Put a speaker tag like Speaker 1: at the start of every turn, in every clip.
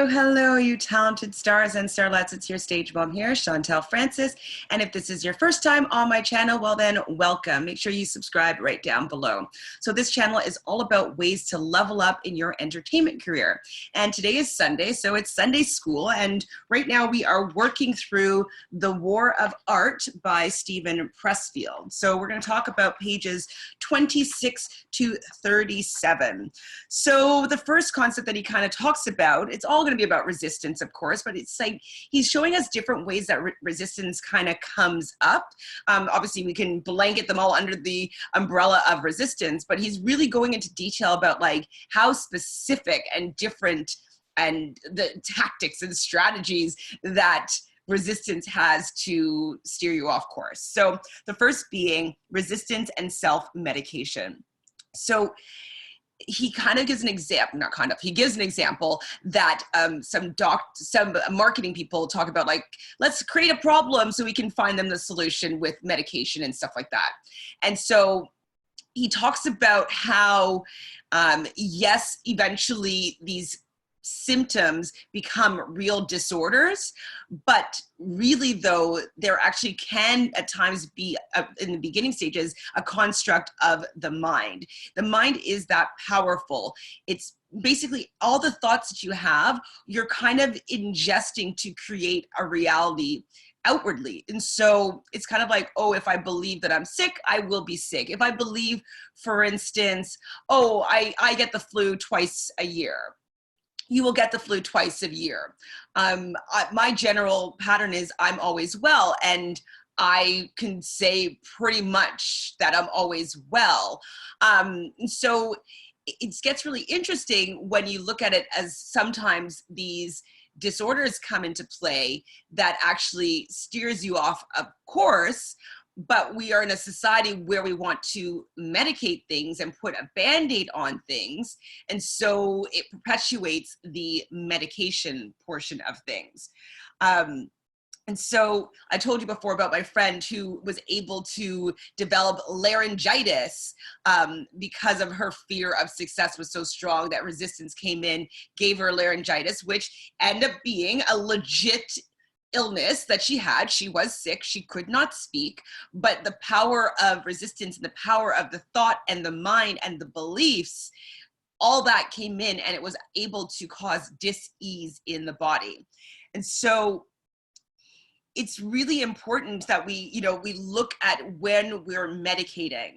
Speaker 1: Hello, hello, you talented stars and starlets. It's your stage mom here, Chantele Francis. And if this is your first time on my channel, well then, welcome. Make sure you subscribe right down below. So this channel is all about ways to level up in your entertainment career. And today is Sunday, so it's Sunday school. And right now we are working through The War of Art by Stephen Pressfield. So we're going to talk about pages 26 to 37. So the first concept that he kind of talks about, it's all going to be about resistance, of course, but it's like he's showing us different ways that resistance kind of comes up. Obviously, we can blanket them all under the umbrella of resistance, but he's really going into detail about like how specific and different and the tactics and strategies that resistance has to steer you off course. So the first being resistance and self-medication. So he kind of gives an example, not kind of, he gives an example that some marketing people talk about, like, let's create a problem so we can find them the solution with medication and stuff like that. And so he talks about how, yes, eventually these symptoms become real disorders, but really though there actually can at times be in the beginning stages a construct of the mind. The mind is that powerful. It's basically all the thoughts that you have, you're kind of ingesting to create a reality outwardly. And so it's kind of like, oh, if I believe that I'm sick, I will be sick. If I believe, for instance, oh, I get the flu twice a year, you will get the flu twice a year. My general pattern is I'm always well, and I can say pretty much that I'm always well. So it gets really interesting when you look at it as sometimes these disorders come into play that actually steers you off of course. But we are in a society where we want to medicate things and put a Band-Aid on things. And so it perpetuates the medication portion of things. And so I told you before about my friend who was able to develop laryngitis because of her fear of success was so strong that resistance came in, gave her laryngitis, which ended up being a legit illness that she had. She was sick, she could not speak, but the power of resistance and the power of the thought and the mind and the beliefs, all that came in and it was able to cause dis-ease in the body. And so it's really important that we look at when we're medicating.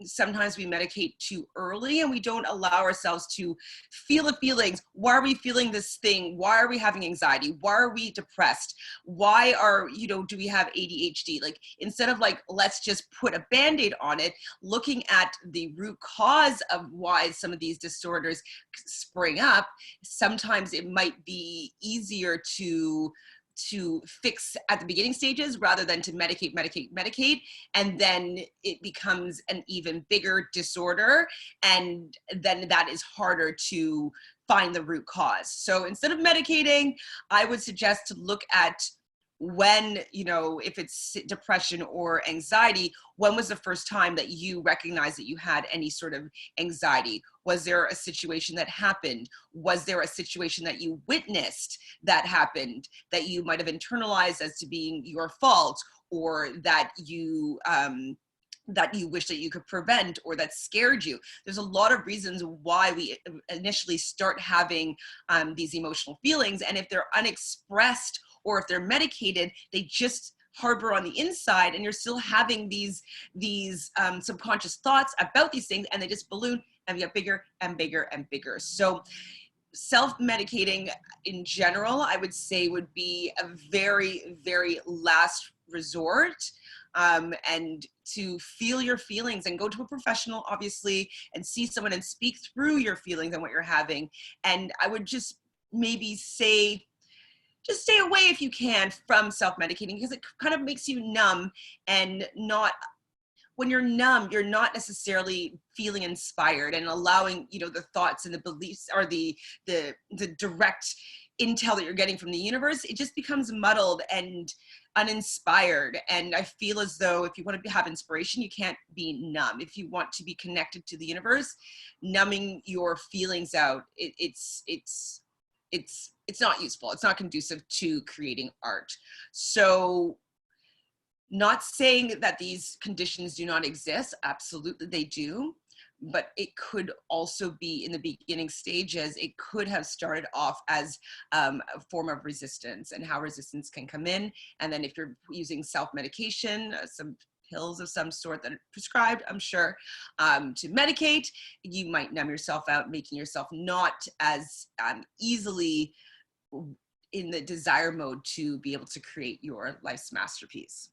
Speaker 1: Sometimes we medicate too early and we don't allow ourselves to feel the feelings. Why are we feeling this thing? Why are we having anxiety? Why are we depressed? Why are, do we have ADHD? Like, instead of like, let's just put a Band-Aid on it, looking at the root cause of why some of these disorders spring up, sometimes it might be easier to fix at the beginning stages rather than to medicate, and then it becomes an even bigger disorder, and then that is harder to find the root cause. So instead of medicating, I would suggest to look at when, if it's depression or anxiety, when was the first time that you recognized that you had any sort of anxiety? Was there a situation that happened? Was there a situation that you witnessed that happened that you might have internalized as to being your fault, or that you wish that you could prevent, or that scared you? There's a lot of reasons why we initially start having these emotional feelings, and if they're unexpressed or if they're medicated, they just harbor on the inside, and you're still having these subconscious thoughts about these things, and they just balloon and get bigger and bigger and bigger. So self-medicating in general, I would say, would be a very, very last resort. And to feel your feelings and go to a professional, obviously, and see someone and speak through your feelings and what you're having. And I would just maybe say, just stay away if you can from self-medicating, because it kind of makes you numb, and when you're numb, you're not necessarily feeling inspired and allowing, the thoughts and the beliefs or the direct intel that you're getting from the universe. It just becomes muddled and uninspired. And I feel as though if you want to have inspiration, you can't be numb. If you want to be connected to the universe, numbing your feelings out, it's it's not useful. It's not conducive to creating art. So not saying that these conditions do not exist. Absolutely they do. But it could also be in the beginning stages, it could have started off as a form of resistance, and how resistance can come in. And then if you're using self-medication, some pills of some sort that are prescribed, I'm sure, to medicate, you might numb yourself out, making yourself not as easily in the desire mode to be able to create your life's masterpiece.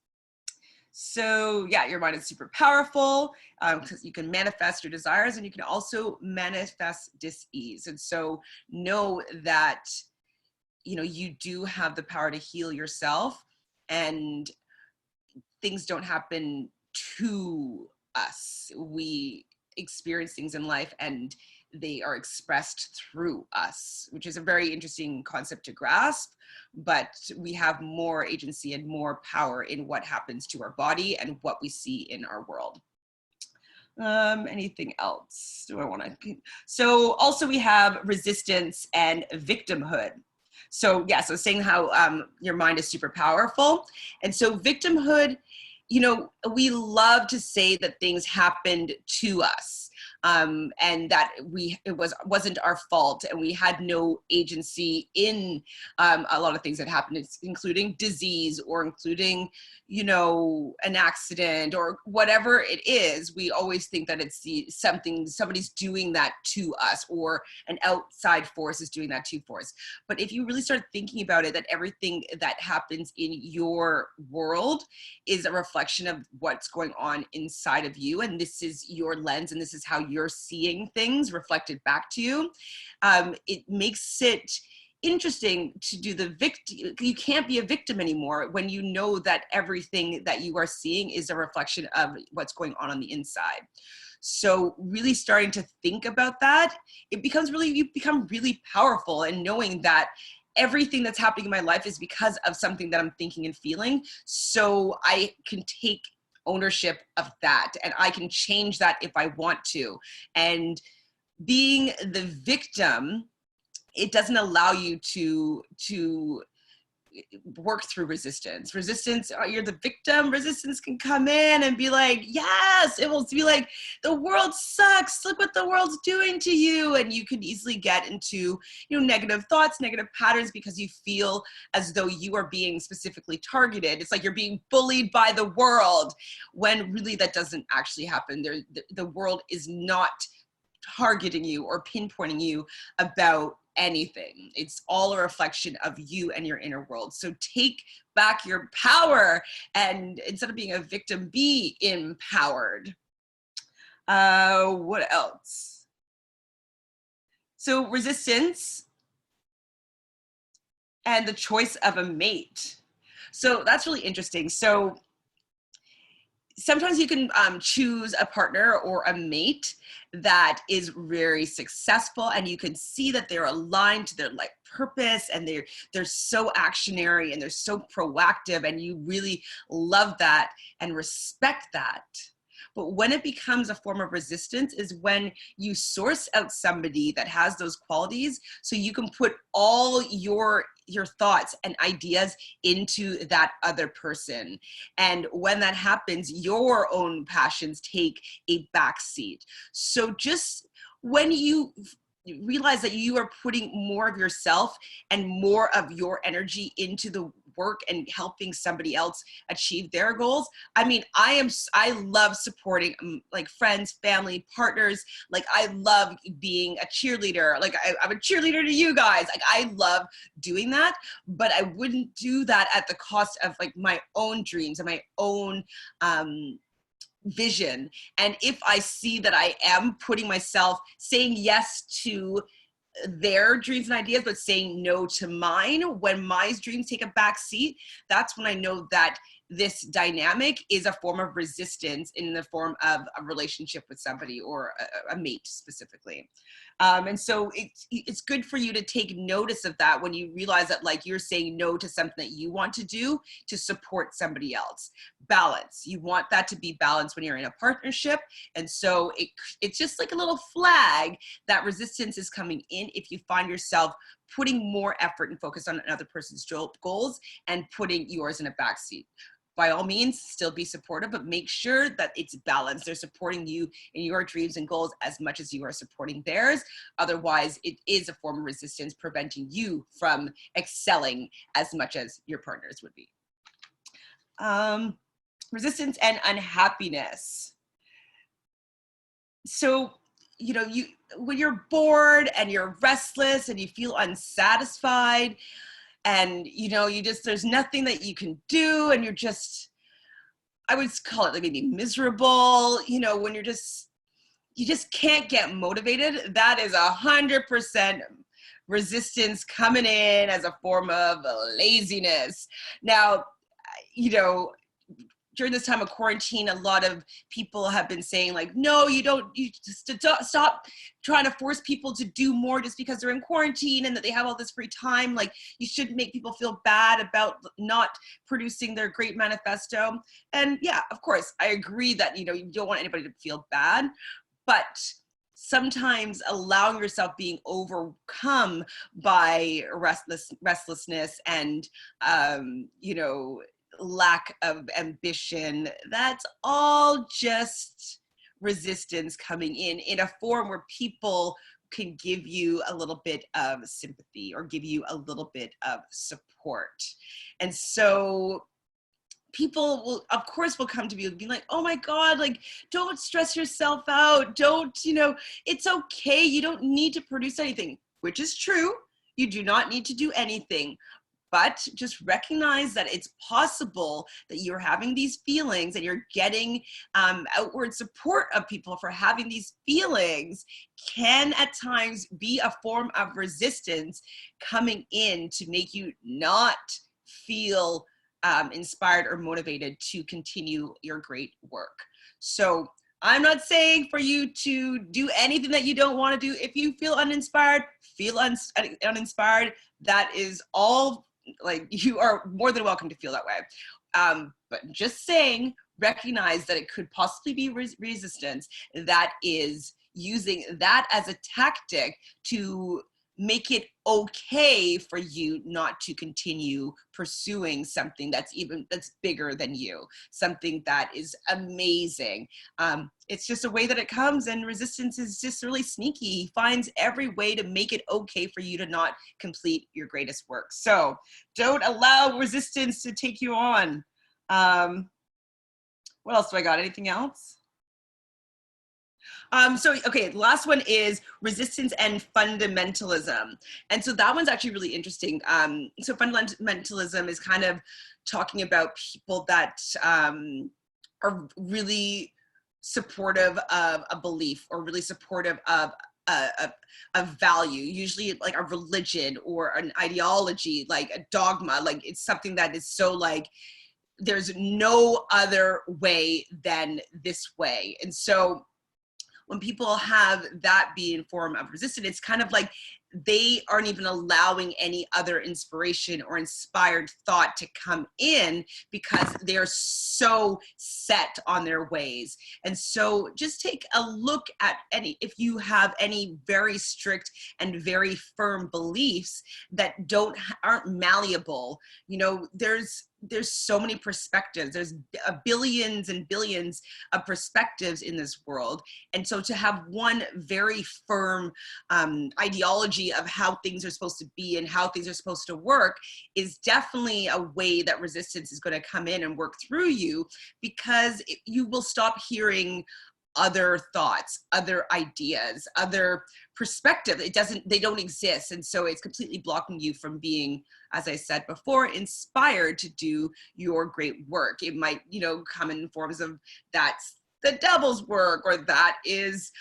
Speaker 1: So yeah, your mind is super powerful because you can manifest your desires, and you can also manifest dis-ease. And so know that, you know, you do have the power to heal yourself, and things don't happen to us. We experience things in life, and they are expressed through us, which is a very interesting concept to grasp. But we have more agency and more power in what happens to our body and what we see in our world. Anything else do I want to? So also we have resistance and victimhood. So yeah, so saying how your mind is super powerful. And so victimhood, you know, we love to say that things happened to us. And that it wasn't our fault, and we had no agency in a lot of things that happened, including disease, or including, you know, an accident or whatever it is. We always think that it's somebody's doing that to us, or an outside force is doing that to us. But if you really start thinking about it, that everything that happens in your world is a reflection of what's going on inside of you, and this is your lens, and this is how you're seeing things reflected back to you. It makes it interesting to do the victim. You can't be a victim anymore when you know that everything that you are seeing is a reflection of what's going on the inside. So really starting to think about that, you become really powerful, and knowing that everything that's happening in my life is because of something that I'm thinking and feeling. So I can take ownership of that, and I can change that if I want to. And being the victim, it doesn't allow you to work through resistance. You're the victim. Resistance can come in and be like, yes, it will be like, the world sucks, look what the world's doing to you. And you can easily get into, you know, negative thoughts, negative patterns, because you feel as though you are being specifically targeted. It's like you're being bullied by the world, when really that doesn't actually happen. The world is not targeting you or pinpointing you about anything. It's all a reflection of you and your inner world. So take back your power, and instead of being a victim, be empowered. What else? So resistance and the choice of a mate. So that's really interesting. So sometimes you can choose a partner or a mate that is very successful, and you can see that they're aligned to their like purpose, and they're so actionary, and they're so proactive, and you really love that and respect that. But when it becomes a form of resistance is when you source out somebody that has those qualities, so you can put all your thoughts and ideas into that other person. And when that happens, your own passions take a backseat. So just when you realize that you are putting more of yourself and more of your energy into the work and helping somebody else achieve their goals. I mean, I love supporting like friends, family, partners. Like I love being a cheerleader. Like I'm a cheerleader to you guys. Like I love doing that, but I wouldn't do that at the cost of like my own dreams and my own vision. And if I see that I am putting myself, saying yes to their dreams and ideas, but saying no to mine, when my dreams take a back seat, that's when I know that this dynamic is a form of resistance in the form of a relationship with somebody or a mate specifically. And so it's good for you to take notice of that when you realize that, like, you're saying no to something that you want to do to support somebody else. Balance. You want that to be balanced when you're in a partnership. And so it's just like a little flag that resistance is coming in if you find yourself putting more effort and focus on another person's goals and putting yours in a backseat. By all means, still be supportive, but make sure that it's balanced. They're supporting you in your dreams and goals as much as you are supporting theirs. Otherwise, it is a form of resistance preventing you from excelling as much as your partners would be. Resistance and unhappiness. So, you know, when you're bored and you're restless and you feel unsatisfied, and, you know, there's nothing that you can do, and you're just, I would call it like maybe miserable, you know, when you just can't get motivated, that is 100% resistance coming in as a form of laziness. Now, you know, during this time of quarantine, a lot of people have been saying, like, no, you just stop trying to force people to do more just because they're in quarantine and that they have all this free time. Like, you shouldn't make people feel bad about not producing their great manifesto. And yeah, of course, I agree that, you know, you don't want anybody to feel bad, but sometimes allowing yourself being overcome by restlessness and, you know, lack of ambition, that's all just resistance coming in a form where people can give you a little bit of sympathy or give you a little bit of support. And so people will, of course, will come to you and be like, oh my God, like, don't stress yourself out. Don't, you know, it's okay. You don't need to produce anything, which is true. You do not need to do anything. But just recognize that it's possible that you're having these feelings and you're getting outward support of people for having these feelings can at times be a form of resistance coming in to make you not feel inspired or motivated to continue your great work. So I'm not saying for you to do anything that you don't want to do. If you feel uninspired, feel uninspired. That is all. Like, you are more than welcome to feel that way. But just saying, recognize that it could possibly be resistance that is using that as a tactic to make it okay for you not to continue pursuing something that's bigger than you, something that is amazing. It's just a way that it comes, and resistance is just really sneaky. He finds every way to make it okay for you to not complete your greatest work. So don't allow resistance to take you on. What else do I got? Anything else? Okay, the last one is resistance and fundamentalism. And so that one's actually really interesting. So fundamentalism is kind of talking about people that are really supportive of a belief or really supportive of a value, usually like a religion or an ideology, like a dogma. Like, it's something that is so like, there's no other way than this way. And so when people have that be in form of resistance, it's kind of like they aren't even allowing any other inspiration or inspired thought to come in because they're so set on their ways. And so just take a look at if you have any very strict and very firm beliefs that aren't malleable. You know, there's so many perspectives. There's billions and billions of perspectives in this world. And so to have one very firm ideology of how things are supposed to be and how things are supposed to work is definitely a way that resistance is going to come in and work through you, because you will stop hearing other thoughts, other ideas, other perspective. They don't exist. And so it's completely blocking you from being, as I said before, inspired to do your great work. It might, you know, come in forms of that the devil's work, or that is,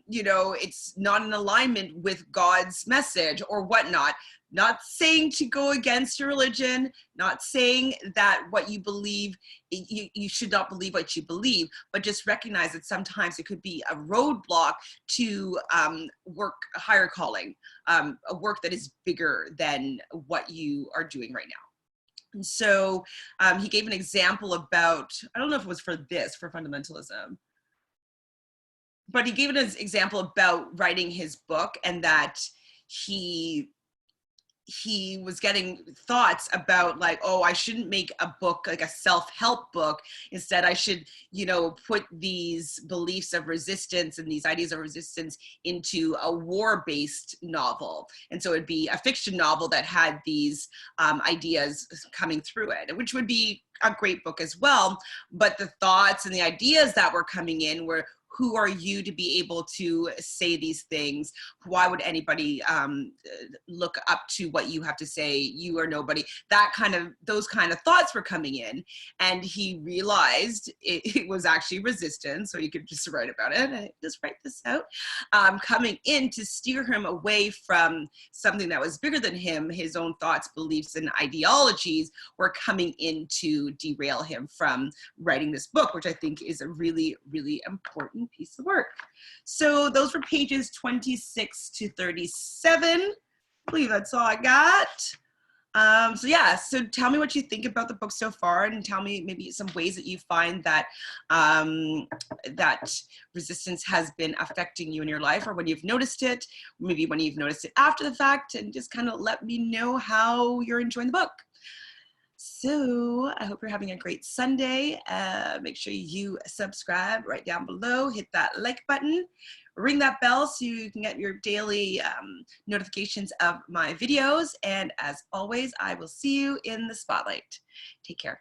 Speaker 1: you know, it's not in alignment with God's message or whatnot. Not saying to go against your religion, not saying that what you believe, you should not believe what you believe, but just recognize that sometimes it could be a roadblock to work, a higher calling, a work that is bigger than what you are doing right now. And so he gave an example about, I don't know if it was for fundamentalism, but he gave an example about writing his book, and that he was getting thoughts about like, oh, I shouldn't make a book like a self-help book. Instead, I should, you know, put these beliefs of resistance and these ideas of resistance into a war-based novel. And so it'd be a fiction novel that had these ideas coming through it, which would be a great book as well. But the thoughts and the ideas that were coming in were, who are you to be able to say these things? Why would anybody look up to what you have to say? You are nobody. Those kind of thoughts were coming in, and he realized it was actually resistance. So you could just write about it. Just write this out. Coming in to steer him away from something that was bigger than him. His own thoughts, beliefs, and ideologies were coming in to derail him from writing this book, which I think is a really, really important piece of work. So those were pages 26 to 37. I believe that's all I got. So yeah, so tell me what you think about the book so far, and tell me maybe some ways that you find that that resistance has been affecting you in your life, or when you've noticed it, maybe when you've noticed it after the fact, and just kind of let me know how you're enjoying the book. So I hope you're having a great Sunday. Make sure you subscribe right down below, hit that like button, ring that bell so you can get your daily notifications of my videos. And as always, I will see you in the spotlight. Take care.